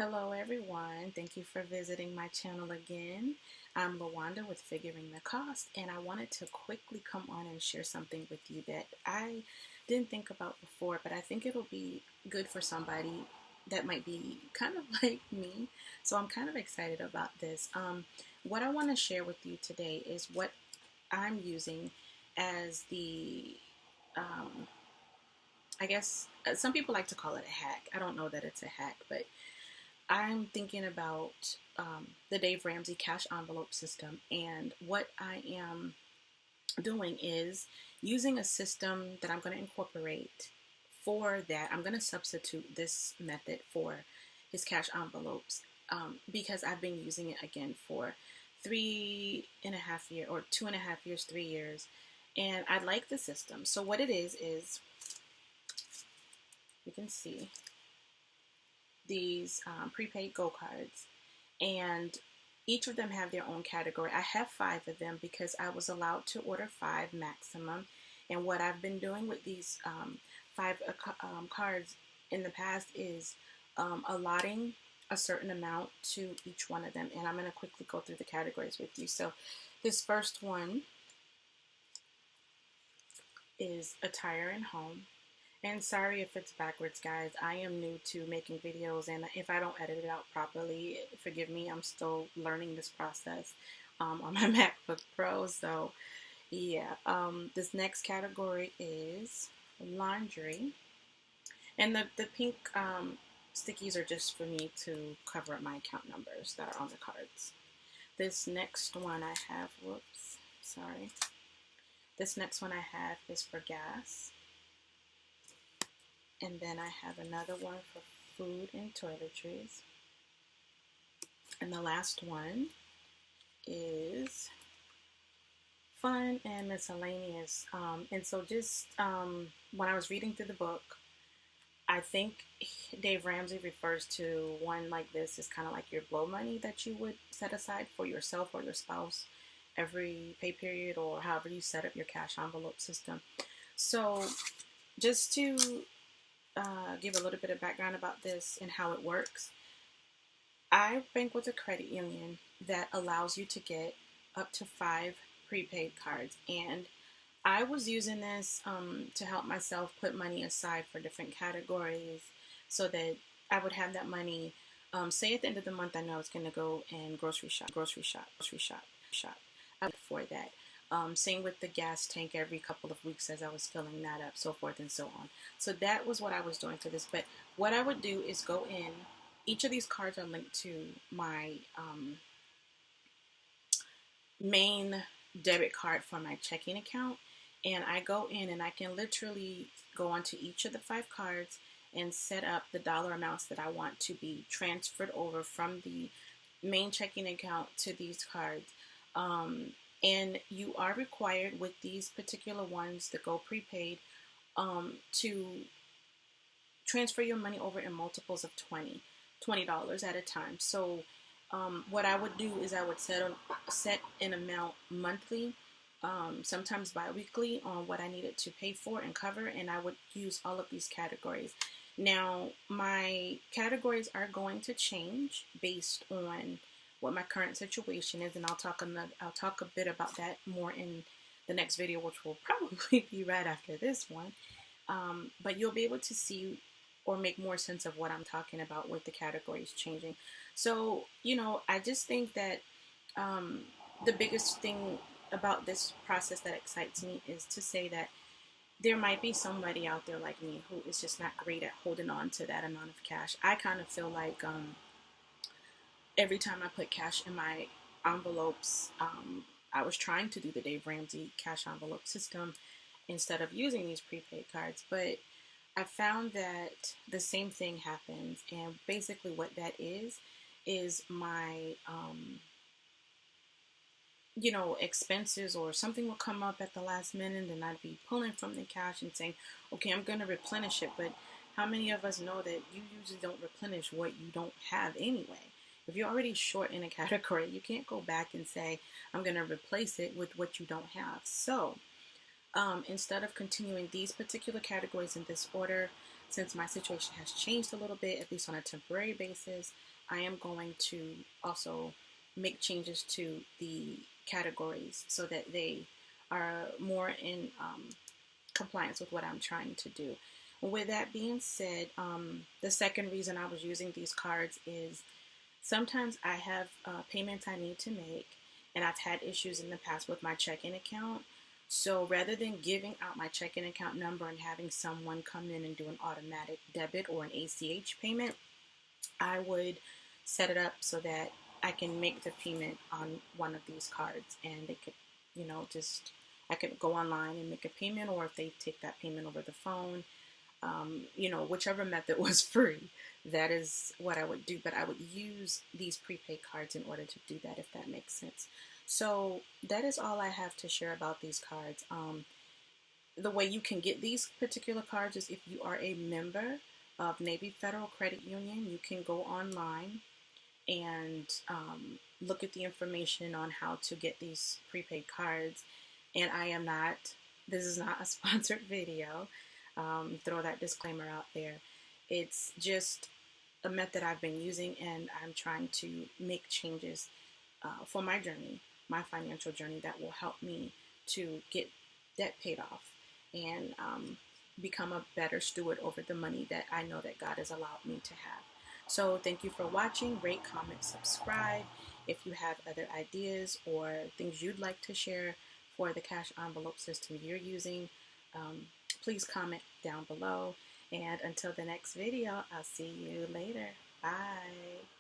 Hello everyone, thank you for visiting my channel again. I'm Lawanda with Figuring the Cost, and I wanted to quickly come on and share something with you that I didn't think about before, but I think it'll be good for somebody that might be kind of like me. So I'm kind of excited about this. What I want to share with you today is what I'm using as the I guess some people like to call it a hack. I don't know that it's a hack, but I'm thinking about the Dave Ramsey cash envelope system, and what I am doing is using a system that I'm going to incorporate for that. I'm going to substitute this method for his cash envelopes because I've been using it again for 3.5 years or 2.5 years, 3 years, and I like the system. So what it is you can see these prepaid Go cards, and each of them have their own category. I have 5 of them because I was allowed to order 5 maximum, and what I've been doing with these 5 cards in the past is allotting a certain amount to each one of them, and I'm going to quickly go through the categories with you. So this first one is attire and home. And sorry if it's backwards, guys. I am new to making videos, and if I don't edit it out properly, forgive me. I'm still learning this process on my MacBook Pro. So, yeah. This next category is laundry. And the pink stickies are just for me to cover up my account numbers that are on the cards. This next one I have, whoops, sorry. This next one I have is for gas. And then I have another one for food and toiletries. And the last one is fun and miscellaneous. And so just when I was reading through the book, I think Dave Ramsey refers to one like this as kind of like your blow money that you would set aside for yourself or your spouse every pay period, or however you set up your cash envelope system. So just to give a little bit of background about this and how it works. I bank with a credit union that allows you to get up to 5 prepaid cards, and I was using this to help myself put money aside for different categories so that I would have that money. Say at the end of the month, I know I was going to go and grocery shop. I would for that. Same with the gas tank every couple of weeks as I was filling that up, so forth and so on. So that was what I was doing for this. But what I would do is go in. Each of these cards are linked to my main debit card for my checking account. And I go in and I can literally go onto each of the 5 cards and set up the dollar amounts that I want to be transferred over from the main checking account to these cards. And you are required with these particular ones that go prepaid to transfer your money over in multiples of $20 at a time. So what I would do is I would set an amount monthly, sometimes bi-weekly, on what I needed to pay for and cover, and I would use all of these categories. Now, my categories are going to change based on what my current situation is, and I'll talk a bit about that more in the next video, which will probably be right after this one. But you'll be able to see or make more sense of what I'm talking about with the categories changing. So, I just think that the biggest thing about this process that excites me is to say that there might be somebody out there like me who is just not great at holding on to that amount of cash. I kind of feel like every time I put cash in my envelopes, I was trying to do the Dave Ramsey cash envelope system instead of using these prepaid cards. But I found that the same thing happens, and basically what that is my expenses or something will come up at the last minute, and I'd be pulling from the cash and saying, okay, I'm going to replenish it. But how many of us know that you usually don't replenish what you don't have anyway? If you're already short in a category, you can't go back and say, I'm going to replace it with what you don't have. So instead of continuing these particular categories in this order, since my situation has changed a little bit, at least on a temporary basis, I am going to also make changes to the categories so that they are more in compliance with what I'm trying to do. With that being said, the second reason I was using these cards is sometimes I have payments I need to make, and I've had issues in the past with my checking account. So rather than giving out my checking account number and having someone come in and do an automatic debit or an ACH payment, I would set it up so that I can make the payment on one of these cards, and they could, just I could go online and make a payment, or if they take that payment over the phone, whichever method was free, that is what I would do. But I would use these prepaid cards in order to do that, if that makes sense. So that is all I have to share about these cards. The way you can get these particular cards is if you are a member of Navy Federal Credit Union. You can go online and look at the information on how to get these prepaid cards. And this is not a sponsored video. Throw that disclaimer out there. It's just a method I've been using, and I'm trying to make changes for my journey, my financial journey, that will help me to get debt paid off and become a better steward over the money that I know that God has allowed me to have. So thank you for watching. Rate, comment, subscribe. If you have other ideas or things you'd like to share for the cash envelope system you're using, please comment down below. And until the next video, I'll see you later. Bye.